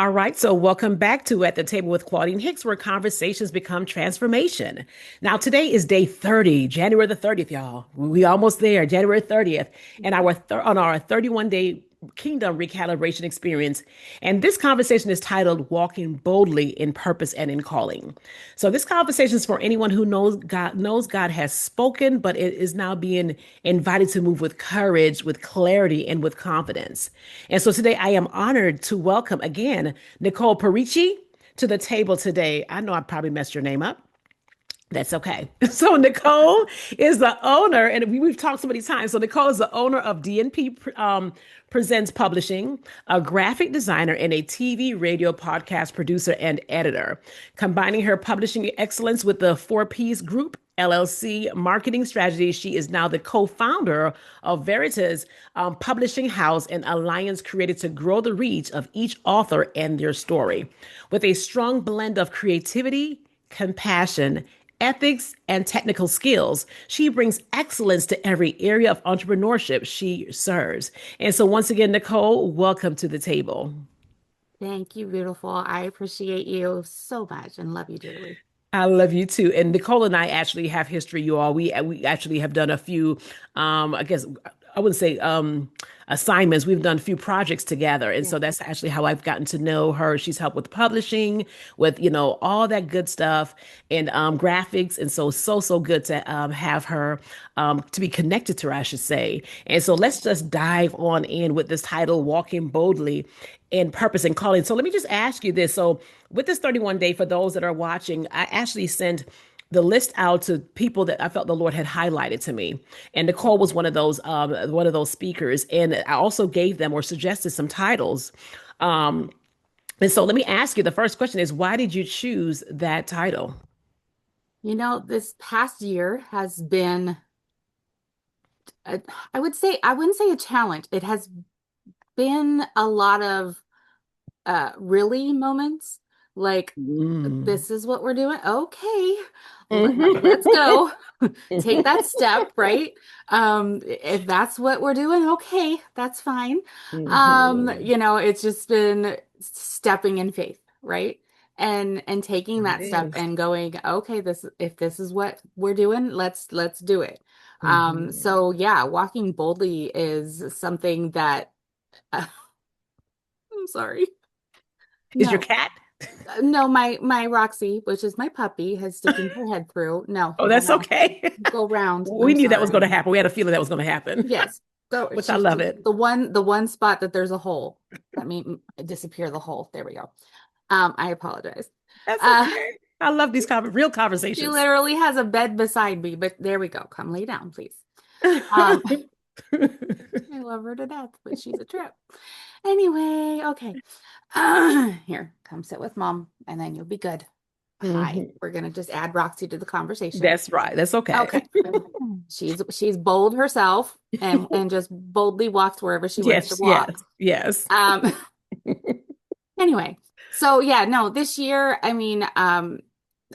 All right, so welcome back to At the Table with Claudine Hicks, where conversations become transformation. Now, today is day 30, January the 30th, y'all. We almost there, January 30th, and on our 31-day kingdom recalibration experience. And this conversation is titled Walking Boldly in Purpose and in Calling. So this conversation is for anyone who knows God has spoken, but it is now being invited to move with courage, with clarity, and with confidence. And so today I am honored to welcome again Nichol Perricci to the table today. I know I probably messed your name up. That's okay. So Nicole is the owner, and we've talked so many times. So Nicole is the owner of DNP Presents Publishing, a graphic designer, and a TV, radio, podcast producer and editor. Combining her publishing excellence with the 4Ps Group LLC marketing strategy, she is now the co-founder of Veritas Publishing House, an alliance created to grow the reach of each author and their story. With a strong blend of creativity, compassion, ethics, and technical skills, she brings excellence to every area of entrepreneurship she serves. And so, once again, Nicole, welcome to the table. Thank you, beautiful. I appreciate you so much and love you dearly. I love you too. And Nicole and I actually have history, you all. We actually have done a few, I guess I wouldn't say assignments. We've done a few projects together. And Yeah. so that's actually how I've gotten to know her. She's helped with publishing, with, all that good stuff and graphics. And so good to have her, to be connected to her, I should say. And so let's just dive on in with this title, Walking Boldly in Purpose and Calling. So let me just ask you this. So with this 31 day, for those that are watching, I actually sent the list out to people that I felt the Lord had highlighted to me. And Nicole was one of those speakers. And I also gave them or suggested some titles. Um, and so let me ask you, the first question is, why did you choose that title? This past year has been, a- I wouldn't say a challenge. It has been a lot of really moments like, Mm. this is what we're doing. Okay, let's Mhm. go. Take that step, right? If that's what we're doing, okay, that's fine. Mhm. It's just been stepping in faith, right? And taking that step Yes. and going, okay, if this is what we're doing, let's do it. Mhm. So yeah, walking boldly is something that I'm sorry. Is your No. cat? No, my Roxy, which is my puppy, has sticking her head through. No, Oh, no, that's no. okay. Go round. We I'm knew that was going sorry. to happen. We had a feeling that was going to happen, Yes. So which I she's love it. the one spot that there's a hole. Let me disappear the hole. There we go. I apologize. That's Uh, okay. I love these real she conversations. literally has a bed beside me, but there we go. Come lay down, please. Um, I love her to death, but she's a trip. Anyway, okay. Here, come sit with mom, and then you'll be good. Hi. Mhm. We're gonna just add Roxy to the conversation. That's right. That's okay. Okay. She's bold herself and just boldly walks wherever she wants to Yes, yes, walk. yes. Um, anyway, so yeah, no, this year, I mean,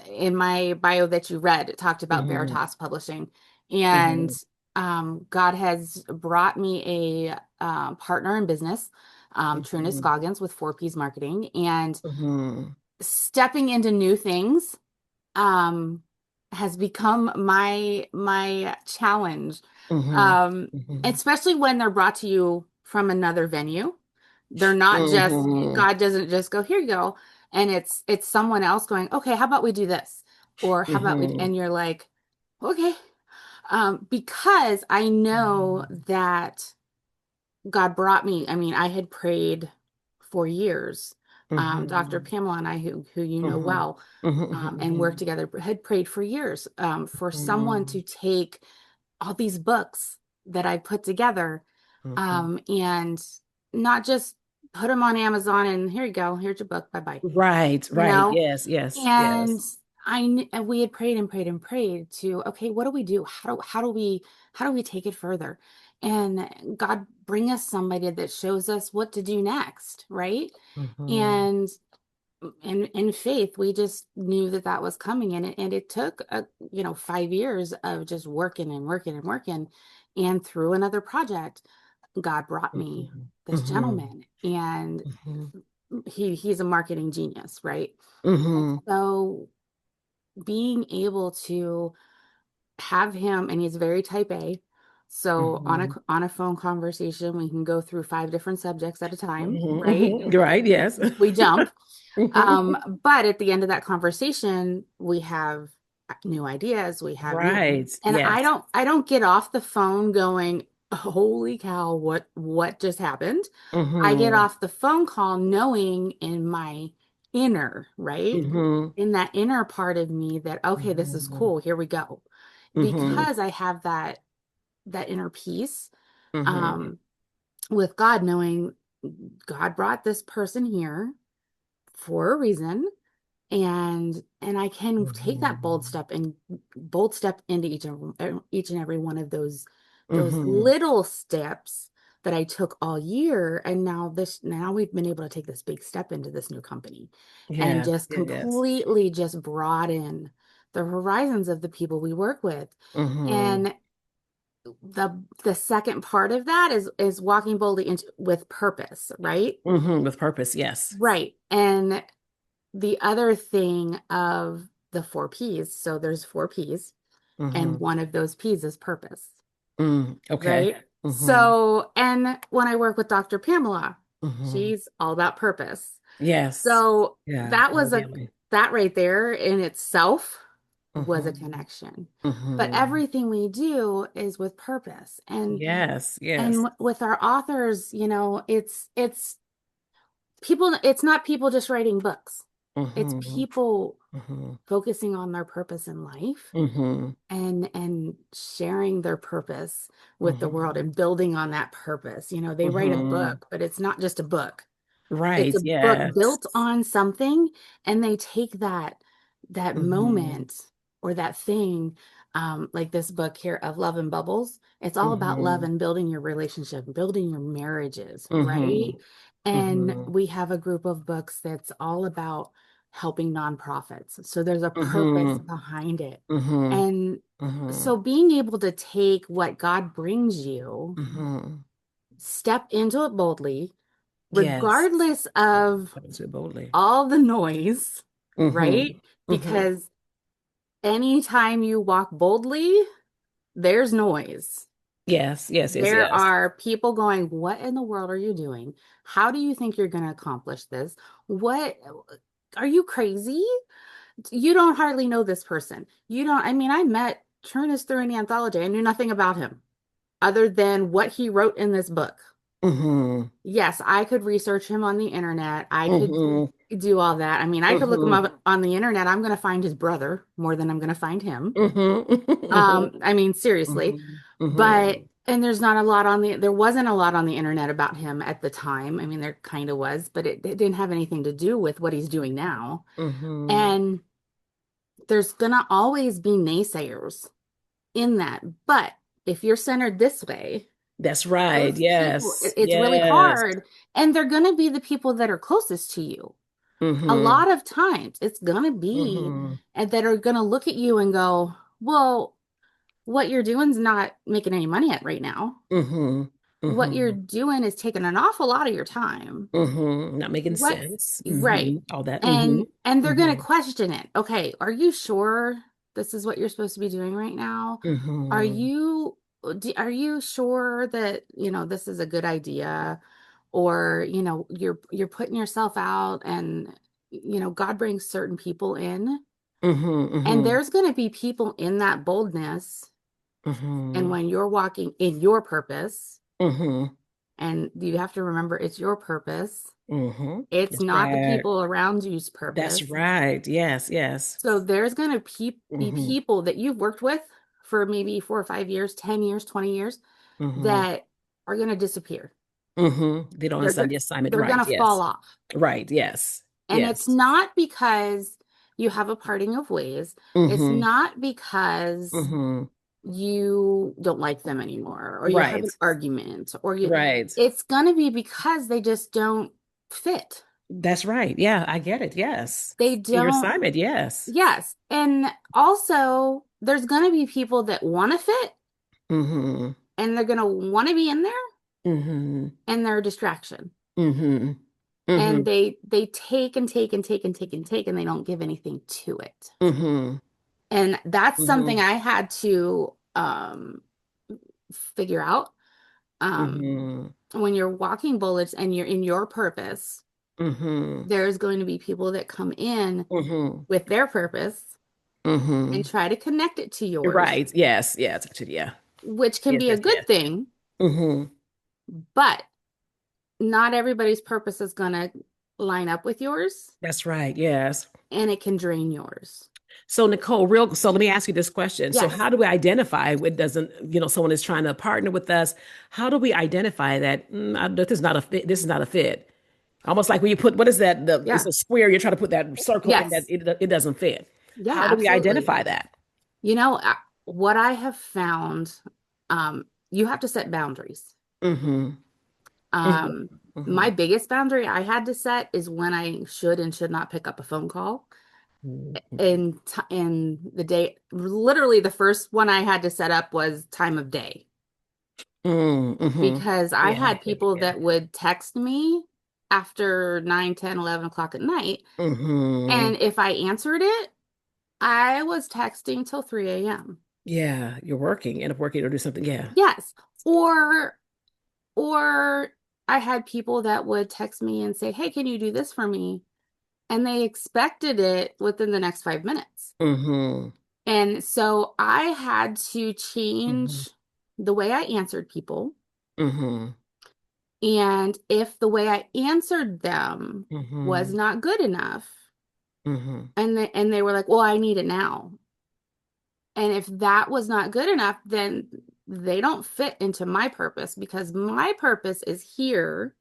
in my bio that you read, it talked about Mhm. Veritas Publishing, and Mhm. God has brought me a partner in business, Trina Mhm. Scoggins with 4Ps Marketing, and Mhm. stepping into new things um has become my challenge, Mhm. um Mhm. especially when they're brought to you from another venue. They're not just, Mhm. God doesn't just go, here you go, and it's someone else going, okay, how about we do this, or how about we, Mhm. and you're like, okay, because I know Mhm. that God brought me. I mean, I had prayed for years. Dr. Mhm. Pamela and I, who you know Mhm. well, and worked Mhm. together, had prayed for years, for someone to Mhm. take all these books that I put together, Mhm. and not just put them on Amazon and here you go, here's your book, bye bye, Right, you right. know? Yes, yes, And yes. and we had prayed and prayed and prayed to, okay, what do we do? How do we take it further? And God bring us somebody that shows us what to do next, right? Mhm. And in faith, we just knew that that was coming, and it took 5 years of just working and working and working, and through another project, God brought me Mhm. this Mhm. gentleman, and Mhm. he's a marketing genius, right? Mm-hmm. So being able to have him, and he's very type A. So Mm-hmm. on a phone conversation, we can go through 5 different subjects at a time, Mm-hmm. right? Mm-hmm. Right, yes. We jump. Mm-hmm. But at the end of that conversation, we have new ideas. We have new, Right, and yes. I don't get off the phone going, holy cow, what just happened? I get Mm-hmm. off the phone call knowing in my inner, right? Mm-hmm. In that inner part of me that, okay, this is Mm-hmm. cool. Here we go. Mm-hmm. Because I have that inner peace, Mm-hmm. um, with God, knowing God brought this person here for a reason, and I can take that bold step into each and every one of those Mm-hmm. little steps that I took all year. And now we've been able to take this big step into this new company and Yes, just yes. completely just broaden the horizons of the people we work with. Mm-hmm. And the second part of that is walking boldly into with purpose, right? Mm-hmm. With purpose, yes. Right. And the other thing of the 4 P's, so there's 4 P's, and Mm-hmm. one of those P's is purpose, Mm, okay. right? Mm-hmm. So, and when I work with Dr. Pamela, Mm-hmm. she's all about purpose. Yes. So Yeah. that Oh, was definitely. that right there in itself was a Mm-hmm. connection. But Mm-hmm. everything we do is with purpose. Yes, And yes. with our authors, it's people, it's not people just writing books. It's Mm-hmm. people Mm-hmm. focusing on their purpose in life Mm-hmm. and sharing their purpose with the world Mm-hmm. and building on that purpose. They write a Mm-hmm. book, but it's not just a book. It's Right, a book yes. built on something, and they take that Mm-hmm. moment or that thing, like this book here of Love and Bubbles. It's all about love Mm-hmm. and building your relationship, building your marriages, right? Mm-hmm. And Mm-hmm. we have a group of books that's all about helping nonprofits. So there's a purpose Mm-hmm. behind it. Mm-hmm. And Mm-hmm. so being able to take what God brings you, Mm-hmm. step into it boldly, Yes. regardless of Happens to boldly. all the noise, Mm-hmm. right? Mm-hmm. Because anytime you walk boldly, there's noise. Yes, yes, yes, There yes. are people going, what in the world are you doing? How do you think you're going to accomplish this? What are you crazy? You don't hardly know this person. You don't, I mean, I met Turnus through an anthology. I knew nothing about him other than what he wrote in this book. Mm-hmm. Yes, I could research him on the internet. I could Mm-hmm. do all that. I mean, I could look him Mm-hmm. up on the internet. I'm going to find his brother more than I'm going to find him. Mm-hmm. I mean, seriously. Mm-hmm. But, Mm-hmm. and there wasn't a lot on the internet about him at the time. I mean, there kind of was, but it didn't have anything to do with what he's doing now. Mm-hmm. And there's going to always be naysayers in that. But if you're centered this way, That's right. those people, Yes. it's really Yes. hard. And they're going to be the people that are closest to you. A Mm-hmm. lot of times it's going to be, Mm-hmm. and that are going to look at you and go, well, what you're doing is not making any money at right now. Mm-hmm. What you're Mm-hmm. doing is taking an awful lot of your time. Mm-hmm. Not making What's sense. right? Mm-hmm. All that. Mm-hmm. And they're going Mm-hmm. to question it. Okay, are you sure this is what you're supposed to be doing right now? Are Mm-hmm. you are you sure that, this is a good idea? Or, you're putting yourself out, and God brings certain people in, Mm-hmm. and Mm-hmm. there's going to be people in that boldness. And Mm-hmm. when you're walking in your purpose, Mm-hmm. and you have to remember it's your purpose, Mm-hmm. it's That's not the right. people around you's That's purpose. right. Yes, yes. So there's going to be Mm-hmm. people that you've worked with for maybe 4 or 5 years, 10 years, 20 years, Mm-hmm. that are going to disappear. Mm-hmm. They don't They're understand go- the assignment. they're going Right. to fall Yes. off. Right. Yes. And it's Yes. not because you have a parting of ways. It's Mm-hmm. not because Mm-hmm. you don't like them anymore, or you have Right. an argument, Right. it's going to be because they just don't fit. That's right. Yeah, I get it. Yes. They In your don't, assignment. Yes. yes. And also, there's going to be people that want to fit, Mm-hmm. and they're going to want to be in there, Mm-hmm. and they're a distraction. Mm-hmm. and Mm-hmm. they take and take and take and take and take, and they don't give anything to it. Mm-hmm. And that's something Mm-hmm. I had to figure out. Um, Mm-hmm. when you're walking bullets and you're in your purpose, Mm-hmm. there's going to be people that come in Mm-hmm. with their purpose Mm-hmm. and try to connect it to yours, Right. Yes. Yes. Actually, yeah. which can Yes. be a Yes. good Yes. thing, Mm-hmm. but not everybody's purpose is going to line up with yours, That's right. Yes. and it can drain yours. So Nicole, so let me ask you this question. So Yes. how do we identify when doesn't, someone is trying to partner with us? How do we identify that this is not a fit? This is not a fit. Almost like when you put, what is that? It's Yeah. a square. You're trying to put that circle in that Yes. it doesn't fit. Yeah, How do we absolutely. identify that? You know, what I have found, you have to set boundaries. Mm-hmm. Um, Mm-hmm. my biggest boundary I had to set is when I should and should not pick up a phone call. Mm-hmm. In the day, literally the first one I had to set up was time of day, Mm-hmm. because I Yeah. had people Yeah. that would text me after 9, 10, 11 o'clock at night. Mm-hmm. And if I answered it, I was texting till 3 a.m. Yeah. You're working and if working or do something. Yeah. Yes. Or or I had people that would text me and say, "Hey, can you do this for me?" And they expected it within the next 5 minutes. Mm-hmm. And so I had to Mm-hmm. change the way I answered people. Mm-hmm. And if the way I answered them was Mm-hmm. not good enough, Mm-hmm. and they were like, "Well, I need it now." And if that was not good enough, then they don't fit into my purpose, because my purpose is here,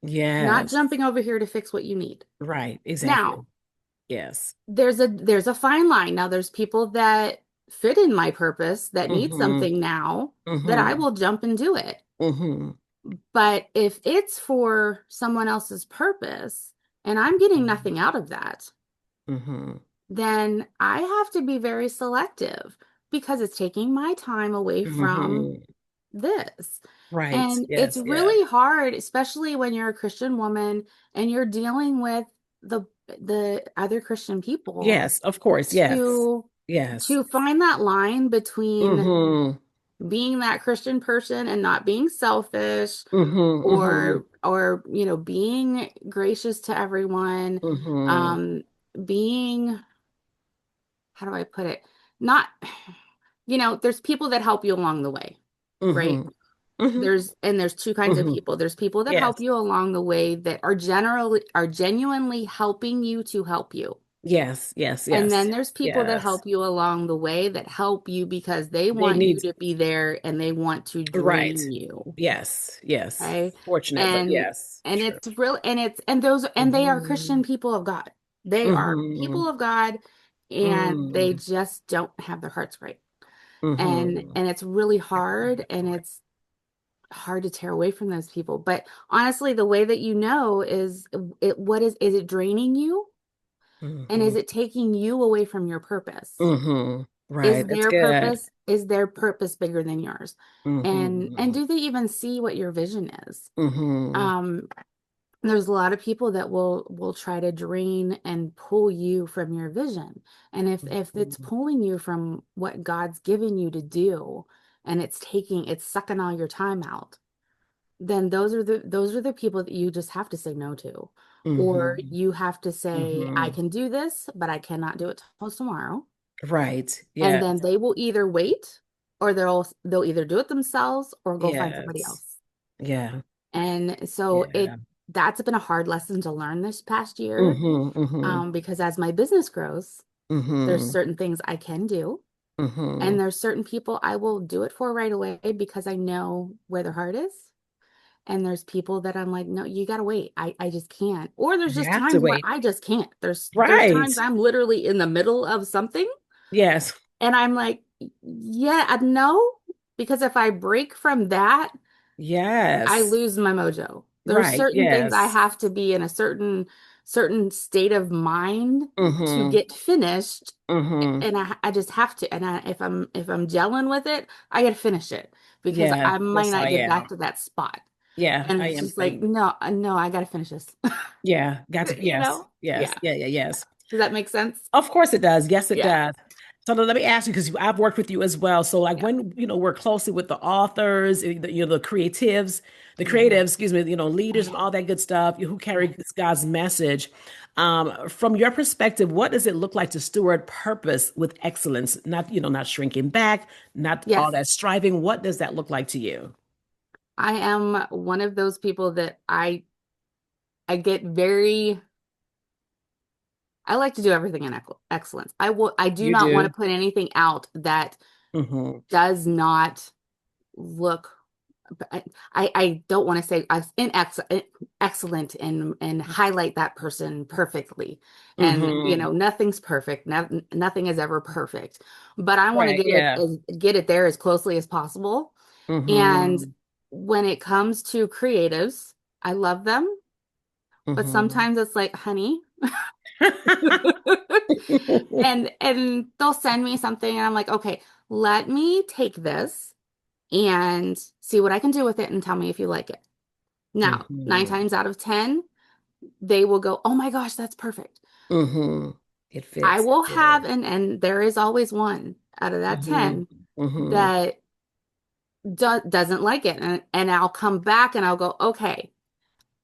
not Yes. jumping over here to fix what you need. Right. Now, Exactly. Yes. there's a fine line. Now, there's people that fit in my purpose that need Mm-hmm. something now, that I Mm-hmm. will jump and do it. Mm-hmm. But if it's for someone else's purpose and I'm getting nothing out of that, Mm-hmm. then I have to be very selective, because it's taking my time away from Mm-hmm. this. Right. And it's Yes. Yeah. really hard, especially when you're a Christian woman and you're dealing with the other Christian people, Yes. Of course. Yes. to Yes. to find that line between Mm-hmm. being that Christian person and not being selfish, Mm-hmm. Mm-hmm. or being gracious to everyone, Mm-hmm. um being, how do I put it, not, there's people that help you along the way, right? Mm-hmm. Mm-hmm. There's two kinds of Mm-hmm. people. There's people that help Yes. you along the way, that are genuinely helping you to help you. Yes. Yes. And Yes. then there's people that Yes. help you along the way, that help you because they They want you need to be there and they want to right. drain you. Yes. Yes. Okay. Fortunate, but And yes. and True. it's real, and they are Mm-hmm. Christian people of God. They are Mm-hmm. people of God, and they Mm-hmm. just don't have their hearts right. And Mm-hmm. it's really That's a hard, good and point. it's hard to tear away from those people. But honestly, the way that you know is, is it draining you? And Mm-hmm. is it taking you away from your purpose? Mm-hmm. Right. That's good. Is their purpose bigger than yours? And Mm-hmm. do they even see what your vision is? Mm-hmm. Um, there's a lot of people that will try to drain and pull you from your vision. And if it's Mm-hmm. pulling you from what God's given you to do, and it's sucking all your time out, then those are the people that you just have to say no to. Or Mm-hmm. you have to say, I Mm-hmm. can do this, but I cannot do it till tomorrow. Right. And Yes. then they will either wait, or they'll either do it themselves or go find somebody Yes. else. Yeah. And so Yeah. that's been a hard lesson to learn this past year, Mm-hmm. Mm-hmm. because as my business grows, there's Mm-hmm. certain things I can do, Mm-hmm. and there's certain people I will do it for right away because I know where their heart is. And there's people that I'm like, no, you gotta wait. I just can't. Or there's You just have to times where wait. I just can't. There's Right. times I'm literally in the middle of something, Yes. and I'm like, yeah, no, because if I break from that, I Yes. lose my mojo. There's Right. certain things I Yes. have to be in a certain state of mind to Mm-hmm. get finished, Mm-hmm. and I just have to. And if I'm gelling with it, I gotta finish it, because Yeah. I might That's how not I get am. back to that spot. Yeah, And I it's am just like, too. no, no, I gotta finish this. Yeah, gotcha. You Yes, know? yes, Yeah. yeah, yeah, yes. Does that make sense? Of course it does. Yes, it Yeah. does. So now let me ask you, because I've worked with you as well. So like Yeah. when, work closely with the authors, the creatives, Hmm. excuse me, Oh leaders and yeah. all that good stuff, who carry Yes. God's message. From your perspective, what does it look like to steward purpose with excellence? Not, not shrinking back, not all Yes. that striving. What does that look like to you? I am one of those people that I get very I like to do everything in excellence. I do You not want to do. put anything out that Mm-hmm. does not look I don't want to say excellent and highlight that person perfectly. And Mm-hmm. nothing's perfect. Nothing is ever perfect. But I want to Right. Yeah. get it there as closely as possible. And Mm-hmm. when it comes to creatives, I love them, but Mm-hmm. sometimes it's like, honey, and they'll send me something and I'm like, okay, let me take this and see what I can do with it and tell me if you like it. Now, nine Mm-hmm. times out of 10, they will go, oh my gosh, that's perfect. Mm-hmm. It I fits. will Yeah. have, and there is always one out of that Mm-hmm. 10 Mm-hmm. that doesn't like it. And I'll come back and I'll go, okay,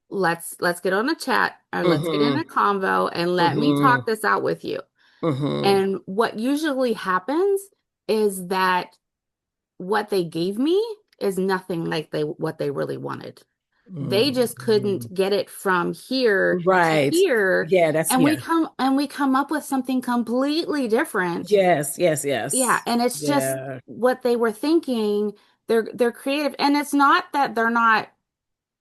let's get on a chat or let's get in Mm-hmm. a convo and let me Mm-hmm. talk this out with you. Mm-hmm. And what usually happens is that what they gave me is nothing like what they really wanted. They just Mm-hmm. couldn't get it from here to Right. here, Yeah, that's and we yeah. come up with something completely different. Yes, yes, Yeah, yes. and it's just Yeah. what they were thinking. They're creative, and it's not that they're not.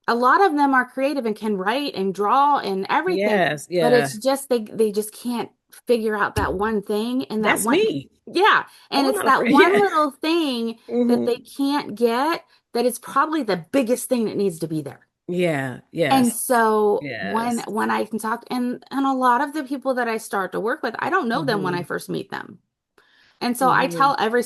A lot of them are creative and can write and draw and everything, Yes, but yeah. it's just they just can't figure out that one thing and that That's one. me. Yeah, and Oh, I'm it's not that afraid. one Yeah. little thing that they Mm-hmm. can't get that is probably the biggest thing that needs to be there. Yeah, And yes. so Yes. when I can talk and a lot of the people that I start to work with, I don't know them when I Mm-hmm. first meet them. And so I Mm-hmm. tell every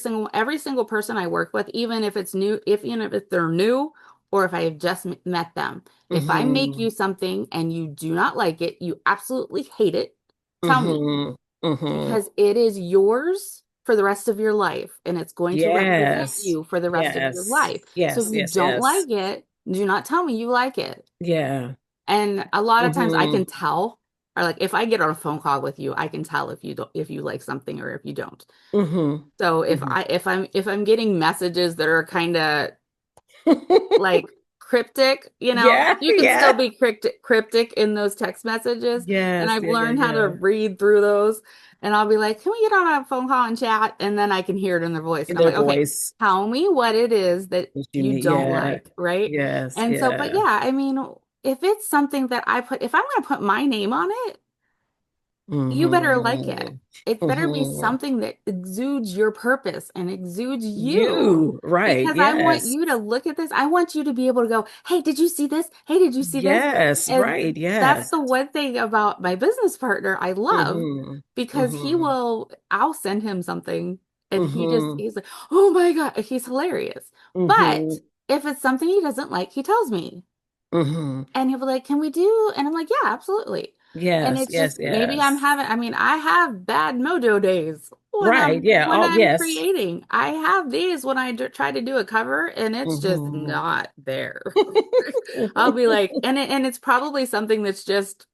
single person I work with, even if it's new, if they're new or if I have just met them, if I make Mm-hmm. you something and you do not like it, you absolutely hate it, tell me Mm-hmm. Mm-hmm. because it is yours for the rest of your life and it's going to represent Yes. you for the rest of your Yes. life. So if Yes, you yes, don't yes. like it, do not tell me you like it. Yeah. And a lot of times I Mm-hmm. can tell, or like if I get on a phone call with you, I can tell if you like something or if you don't. Mm-hmm. So Mm-hmm. if I'm getting messages that are kind of like cryptic, Yeah, you can still yeah. be cryptic in those text messages. And Yes, I've yeah, yeah, learned how to yeah. read through those. And I'll be like, can we get on a phone call and chat? And then I can hear it in their voice. In And I'm their like, okay, voice. tell me what it is that What you you need. don't Yeah. like, right? Yes, And so, but yeah. yeah, I mean, if it's something that if I'm going to put my name on it, you better like it. Mm-hmm. It better be Mm-hmm. something that exudes your purpose and exudes you. You, right. Because I want Yes. you to look at this. I want you to be able to go, hey, did you see this? Hey, did you see this? Yes, And right. that's Yes. the one thing about my business partner I love Mm-hmm. because Mm-hmm. I'll send him something and Mm-hmm. he's like, oh my God, he's hilarious. Mm-hmm. But if it's something he doesn't like, he tells me. Mm-hmm. And he'll be like, can we do? And I'm like, yeah, absolutely. And Yes, it's just yes, maybe yes. I mean, I have bad mojo days Right. Yeah. when Oh, I'm yes. creating. I have these when I try to do a cover and it's just Mm-hmm. not there. I'll be like, and it's probably something that's just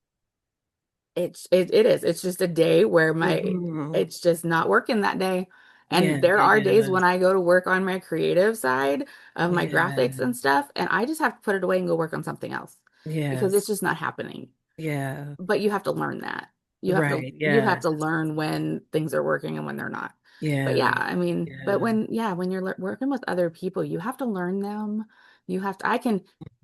it is. It's just a day where Mm-hmm. it's just not working that day. Yeah, And there yeah, are days yeah. when I go to work on my creative side of my graphics Yeah. and stuff, and I just have to put it away and go work on something else because it's Yes. just not happening. Yeah. But you have to learn that. Right. You have Yes. to learn when things are working and when they're not. But yeah, Yeah. I mean, but Yeah. when you're working with other people, you have to learn them. I can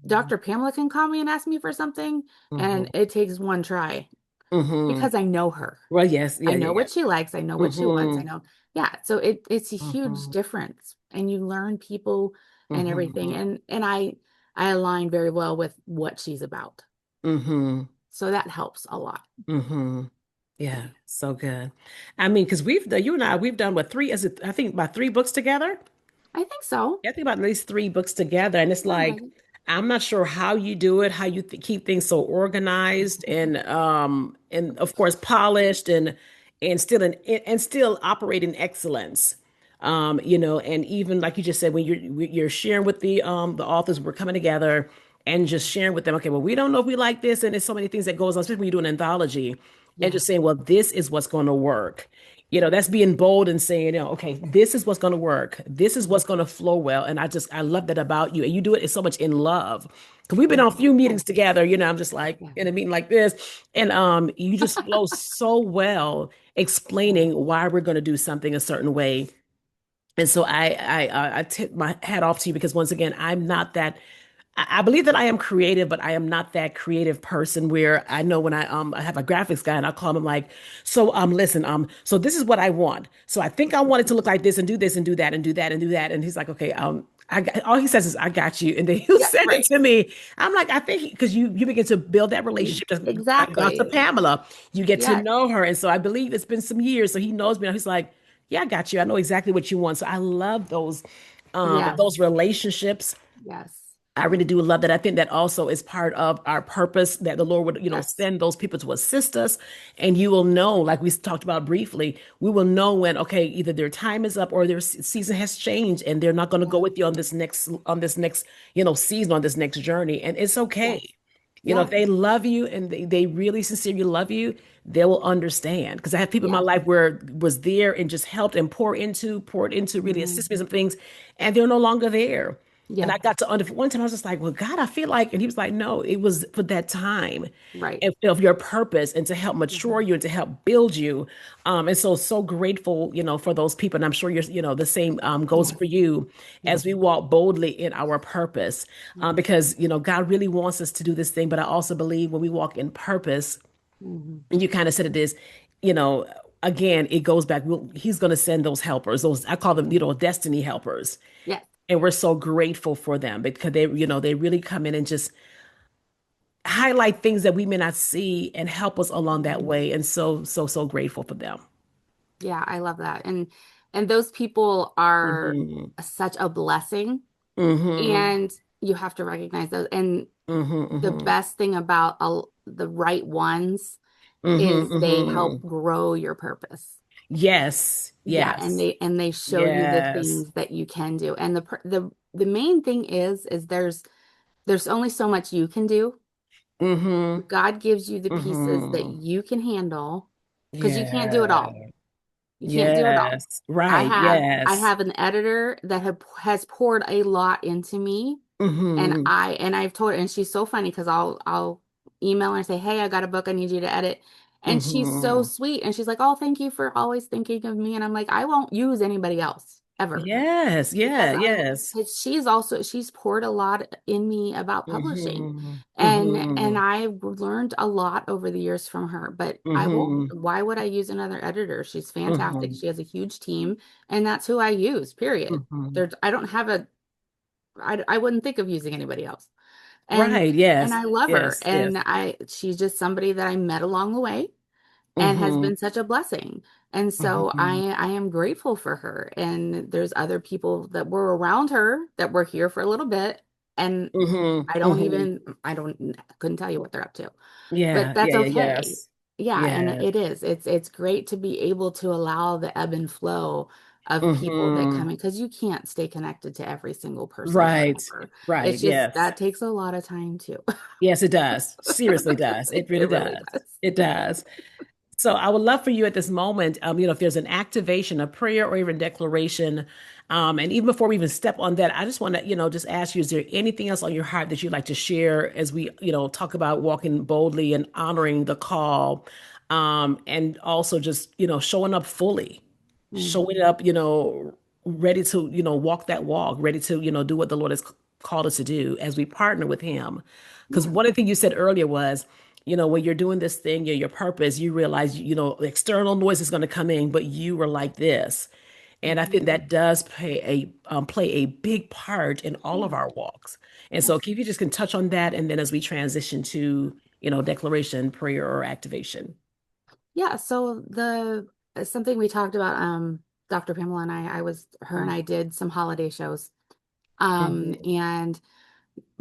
Dr. Pamela can call me and ask me for something Mm-hmm. and it takes one try Mm-hmm. because I know her. Well, yes. I Yeah, yeah, know yeah. what she likes, I know what she wants. I Mm-hmm. know. Yeah, so it's a huge Mm-hmm. difference and you learn people and everything Mm-hmm. and I align very well with what she's about. Mm-hmm. So that helps a lot. Mm-hmm. Yeah. Yeah, so good. I mean, because you and I, we've done what three, is it, I think about three books together? I think so. Yeah, I think about at least three books together. And it's Something like like, it. I'm not sure how you do it, how you keep things so organized and of course polished and still operate in excellence. And even like you just said, when you're sharing with the authors, we're coming together and just sharing with them, okay, well, we don't know if we like this, and there's so many things that goes on, especially when you do an anthology, and Yeah. just saying, well, this is what's going to work. That's being bold and saying, okay, this is what's going to work. This is what's going to flow well. And I love that about you. And you do it so much in love. Because we've been on a few meetings together, I'm just like Yeah. in a meeting like this. And you just flow so well explaining why we're going to do something a certain way. And so I tip my hat off to you because once again, I'm not that. I believe that I am creative, but I am not that creative person where I know when I have a graphics guy and I call him, I'm like, so listen, so this is what I want. So I think I want it to look like this and do this and do that and do that and do that. And he's like, okay, all he says is I got you. And then he'll Yeah, send it right. to me. I'm like, I think because you begin to build that relationship just like Dr. Exactly. Pamela, you get to Yeah. know her. And so I believe it's been some years. So he knows me now. He's like, yeah, I got you. I know exactly what you want. So I love Yes. those relationships. Yes. I really do love that. I think that also is part of our purpose that the Lord would, Yes. send those people to assist us. And you will know, like we talked about briefly, we will know when, okay, either their time is up or their season has changed and they're not going to Yeah. go with you on this next, season, on this next journey. And it's okay. Yes. If Yeah. they love you and they really sincerely love you, they will understand. Because I have people in my Yeah. life where was there and just helped and poured into, really Hmm. assist me in some things, and they're no longer there. And Yeah. I got to under one time I was just like, well, God, I feel like, and he was like, no, it was for that time Right. of your purpose and to help mature Hmm. you and to help build you. And so grateful, for those people. And I'm sure the same goes Yes. for you as Yes. we walk boldly in our purpose. Yes. Because, God really wants us to do this thing. But I also believe when we walk in purpose, Hmm. and you kind of said it is, you know, again, it goes back. He's going to send those helpers, those, I call them, destiny helpers. Yes. And we're so grateful for them because they really come in and just highlight things that we may not see and help us along that Mhm. way. And so grateful for them. Yeah, I love that. And those people are Hmm. such a blessing, Hmm. and you have to recognize those. And Hmm. the Hmm. best thing about the right ones Hmm. is they help Hmm. grow your purpose. Yes. Yeah, and Yes. they show you the Yes. things that you can do. And the main thing is there's only so much you can do. Hmm. God gives you the pieces that Hmm. you can handle because you can't do it Yeah. all. You can't do it all. Yes. Right. I Yes. have an editor that has poured a lot into me, and Hmm. I've told her, and she's so funny because I'll email her and say, "Hey, I got a book I need you to edit." And she's so Hmm. sweet, and she's like, "Oh, thank you for always thinking of me." And I'm like, "I won't use anybody else ever." Yes. Because Yeah. Yes. she's poured a lot in me about publishing, Hmm. and Hmm. I've learned a lot over the years from her, but I won't. Hmm. Why would I use another editor? She's fantastic. Hmm. She has a huge team, and that's who I use, period. Hmm. I don't have I wouldn't think of using anybody else. and Right. and Yes. I love her, Yes. Yes. and she's just somebody that I met along the way and has Hmm. been such a blessing. And so Hmm. I am grateful for her. And there's other people that were around her that were here for a little bit. And Hmm. Hmm. I couldn't tell you what they're up to, but Yeah. that's Yeah. Yeah. okay. Yes. Yeah. And Yes. it's great to be able to allow the ebb and flow of people that come Hmm. in, because you can't stay connected to every single person Right. forever. Right. It's just Yes. that takes a lot of time too. Yes, it does. Seriously does. It really It really does. does. It does. So I would love for you at this moment, if there's an activation, a prayer, or even declaration, and even before we even step on that, I just want to, just ask you, is there anything else on your heart that you'd like to share as we, talk about walking boldly and honoring the call, and also just, showing up fully, Mm. showing up, ready to, walk that walk, ready to, do what the Lord has called us to do as we partner with Him. Because Yeah. one of the things you said earlier was, when you're doing this thing, your purpose, you realize, external noise is going to come in, but you were like this. And I think Mhm. that does play a big part in all of Yeah. our walks. And so, Yes. if you just can touch on that, and then as we transition to, declaration, prayer, or activation. Yeah. So something we talked about, Dr. Pamela and her and I did some holiday shows. Mhm. And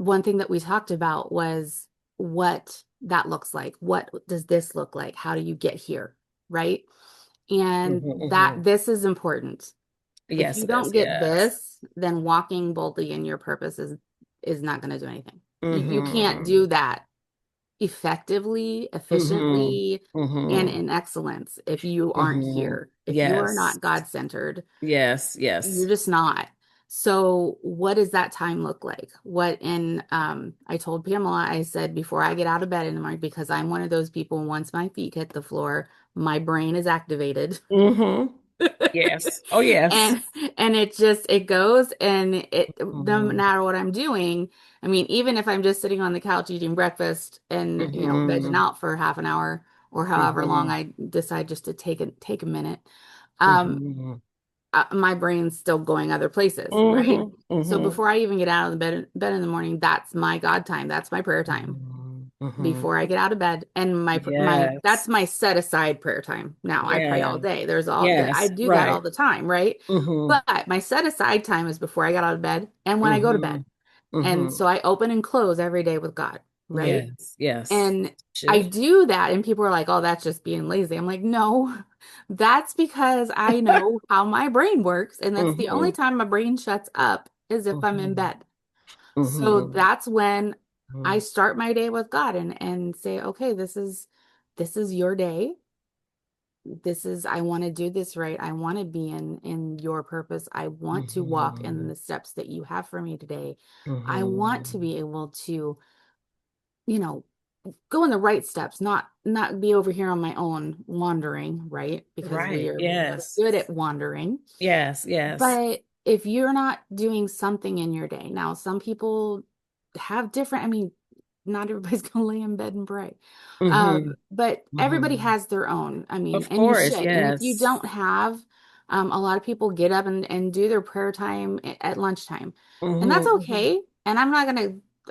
one thing that we talked about was what that looks like. What does this look like? How do you get here? Right? And that Hmm. this is important. If Yes, you it is. don't get Yes. this, then walking boldly in your purpose is not going to do anything. You can't Hmm. do that effectively, Hmm. efficiently, and Hmm. in excellence if you aren't Hmm. here. If you are Yes. not God-centered, Yes. you're Yes. just not. So what does that time look like? What in I told Pamela, I said before I get out of bed in the morning, because I'm one of those people, once my feet hit the floor, my brain is activated. Hmm. Yes. Oh, yes. and and it goes, and it no Hmm. matter what I'm doing, I mean, even if I'm just sitting on the couch eating breakfast and vegging Hmm. out for half an hour or however long Hmm. I decide just to take a minute, um Hmm. my brain's still going other places, right? Hmm. So Hmm. before I even get out of the bed in the morning, that's my God time, that's my prayer time Hmm. Hmm. before I get out of bed. And my Yes. that's my set aside prayer time. Now I pray all Yeah. day. There's all that I Yes. do that all Right. the time, right? Hmm. But my set aside time is before I get out of bed and when I go to Hmm. bed. And Hmm. so I open and close every day with God, right? Yes. Yes. And I Should. do that, and people are like, "Oh, that's just being lazy." I'm like, "No, that's because I know how my brain works, and that's the only Hmm. time my brain shuts up is if I'm in Hmm. bed." So Hmm. that's when I Hmm. start my day with God and say, "Okay, this is your day. This is I want to do this right. I want to be in your purpose. I want to walk in Hmm. the steps that you have for me today. I want to Hmm. be able to, you know, go in the right steps, not be over here on my own wandering, right? Because we Right. are very Yes. good at wandering. Yes. Yes. But if you're not doing something in your day, now some people have different, I mean, not everybody's gonna lay in bed and pray. Hmm. But everybody Hmm. has their own. I mean, Of and you course. should. And if you Yes. don't have, a lot of people get up and do their prayer time at lunchtime. And that's Hmm. okay. And I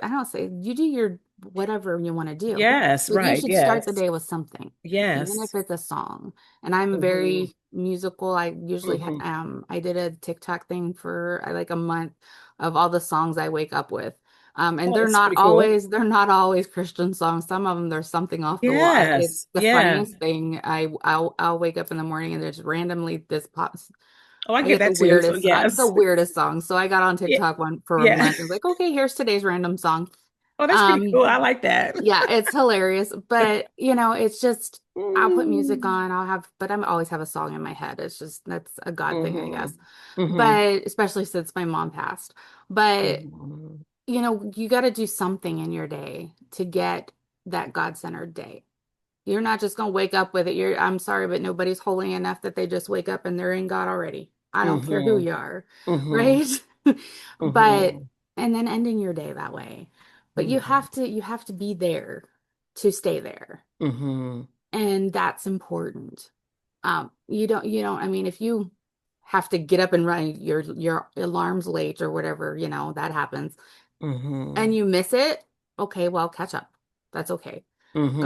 don't say you do your whatever you want to do, Yes. but you Right. should start the Yes. day with something, even if Yes. it's a song. And I'm Hmm. very musical. I usually Hmm. I did a TikTok thing for like a month of all the songs I wake up with. And Oh, that's pretty cool. they're not always Christian songs. Some of them there's something off the wall. It's Yes. the Yeah. funniest thing. I'll wake up in the morning and there's randomly this pops. Oh, I I get get that too. So the yes. weirdest song. So I got on Yeah. TikTok one for a Yeah. month and was like, okay, here's today's random song. Oh, that's pretty Um, cool. I like that. yeah, it's hilarious, but it's just I'll put music Mm. on, but I'm always have a song in my head. It's just that's a God thing, I Hmm. guess. Hmm. But especially since my mom passed. But Hmm. you got to do something in your day to get that God-centered day. You're not just going to wake up with it. I'm sorry, but nobody's holy enough that they just wake up and they're in God already. I don't care who Hmm. you are, Hmm. right? But Hmm. and then ending your day that way. But Hmm. you have to be there to stay there. Hmm. And that's important. You don't, I mean, if you have to get up and run your alarm's late or whatever, that happens and Hmm. you miss it, okay, well, catch up. That's okay. Hmm.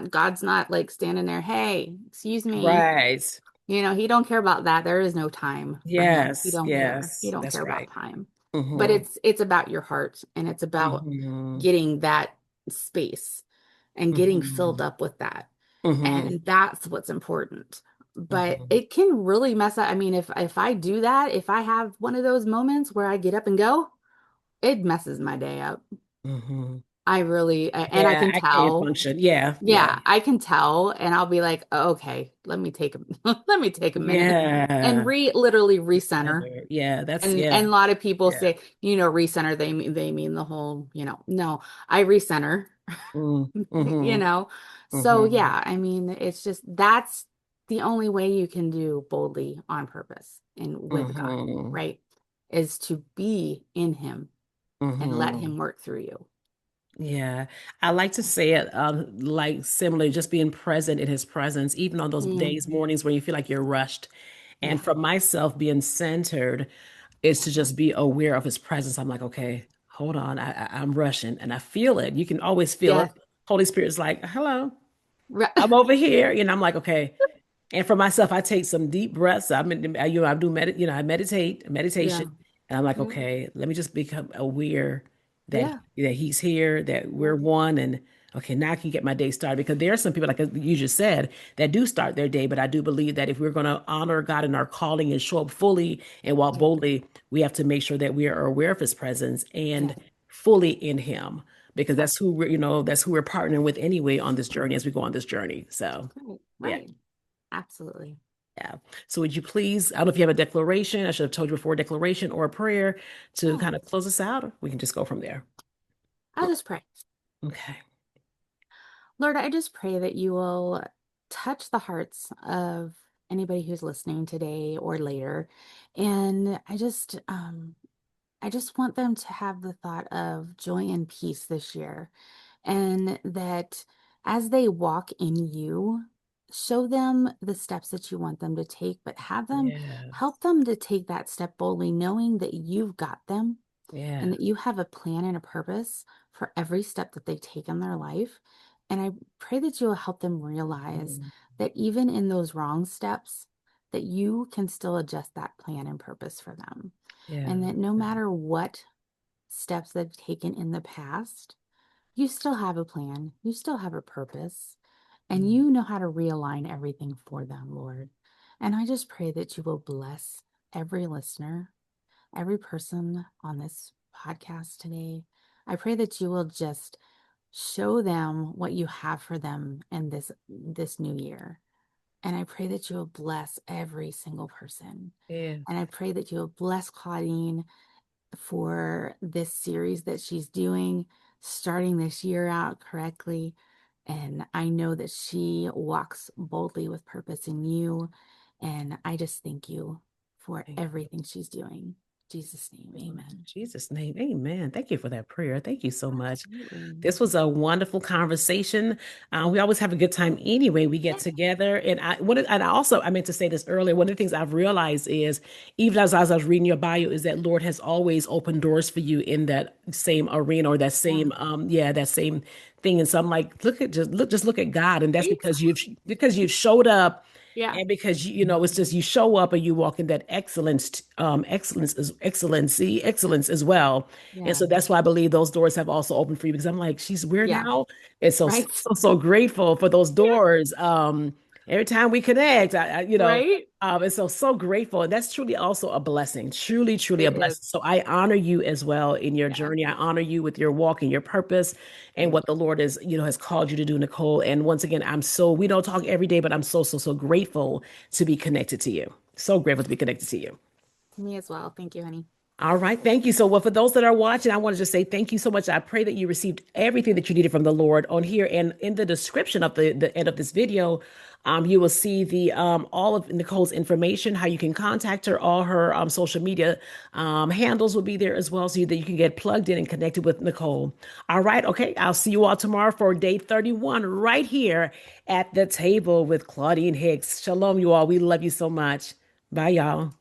God's not like standing there, hey, excuse me. Right. He don't care about that. There is no time for him. He Yes. don't care. He Yes. don't That's care about right. time. But Hmm. it's about your heart and it's about Hmm. getting that space and getting filled Hmm. up with that. Hmm. And that's what's important. But Hmm. it can really mess up. I mean, if I do that, if I have one of those moments where I get up and go, it messes my day up. Hmm. I really, and I Yeah, can I can't tell. function. Yeah. Yeah. Yeah, I can tell, and I'll be like, "Oh, okay, let me take a let me take a minute and Yeah. literally recenter. Yeah. That's And yeah. a lot of people Yeah. say, recenter, they mean the whole, no, I recenter, Mm. you Hmm. know. So Hmm. yeah, I mean, it's just that's the only way you can do boldly on purpose and with God, Hmm. right? Is to be in him and let Hmm. him work through you. Yeah, I like to say it like similarly, just being present in his presence, even on those Mm, days, mornings where you feel like you're rushed. And yeah. for myself, being centered is to just be aware of his presence. I'm like, okay, hold on, I'm rushing, and I feel it. You can always feel it. Yeah. Holy Spirit's like, hello, Right. I'm over here, I'm like, okay. And for myself, I take some deep breaths. I do Yeah. meditation, and I'm like, Yeah. okay, let me just become aware. that Yeah. that he's here, that Yeah. we're one, and okay, now I can get my day started. Because there are some people, like you just said, that do start their day, but I do believe that if we're going to honor God in our calling and show up fully and walk Yeah. boldly, we have to make sure that we are aware of his presence and Yeah. fully in him, because Right. that's who that's who we're partnering with anyway on this journey as we go on this journey. So Right. yeah. Right. Absolutely. Yeah. So would you please, I don't know if you have a declaration, I should have told you before, a declaration or a prayer to Yeah. kind of close us out, or we can just go from there. I'll just pray. Okay. Lord, I just pray that you will touch the hearts of anybody who's listening today or later. And I just want them to have the thought of joy and peace this year. And that as they walk in you, show them the steps that you want them to take, but have them Yes. help them to take that step boldly, knowing that you've got them and Yeah. that you have a plan and a purpose for every step that they take in their life. And I pray that you will help them realize Mm. that even in those wrong steps, that you can still adjust that plan and purpose for them. Yeah. And that no matter what steps they've taken in the past, you still have a plan, you still have a purpose, and Mm. you know how to realign everything for them, Lord. And I just pray that you will bless every listener, every person on this podcast today. I pray that you will just show them what you have for them in this new year. And I pray that you will bless every single person. Yeah. And I pray that you will bless Claudine for this series that she's doing, starting this year out correctly. And I know that she walks boldly with purpose in you. And I just thank you for Thank you. everything she's doing. In Jesus' name, In amen. Jesus' name, amen. Thank you for that prayer. Thank you so much. Absolutely. This was a wonderful conversation. We always have a good time anyway. We get Yeah. together, and I meant to say this earlier. One of the things I've realized is, even as I was reading your bio, is that Lord has always opened doors for you in that same arena, or that Yeah. same that same thing. And so I'm like, just look at God, and that's Thanks. because you've showed up. Yeah. And because it's just you show up and you walk in that excellence as well. And Yeah. so that's why I believe those doors have also opened for you, because I'm like, she's weird Yeah. now. And so, Right. so grateful for those Yeah. doors. Every time we connect, Right. and so grateful. And that's truly also a blessing, truly, truly a It is. blessing. So I honor you as well in your Yeah. journey. I honor you with your walk and your purpose and Right. what the Lord has called you to do, Nicole. And once again, we don't talk every day, but I'm so, so, so grateful to be connected to you. So grateful to be connected to you. Me as well. Thank you, honey. All right. Thank you. So, well, for those that are watching, I want to just say thank you so much. I pray that you received everything that you needed from the Lord on here. And in the description of the end of this video, you will see the all of Nicole's information, how you can contact her, all her social media handles will be there as well, so that you can get plugged in and connected with Nicole. All right. Okay. I'll see you all tomorrow for day 31 right here at the table with Claudine Hicks. Shalom, you all. We love you so much. Bye, y'all.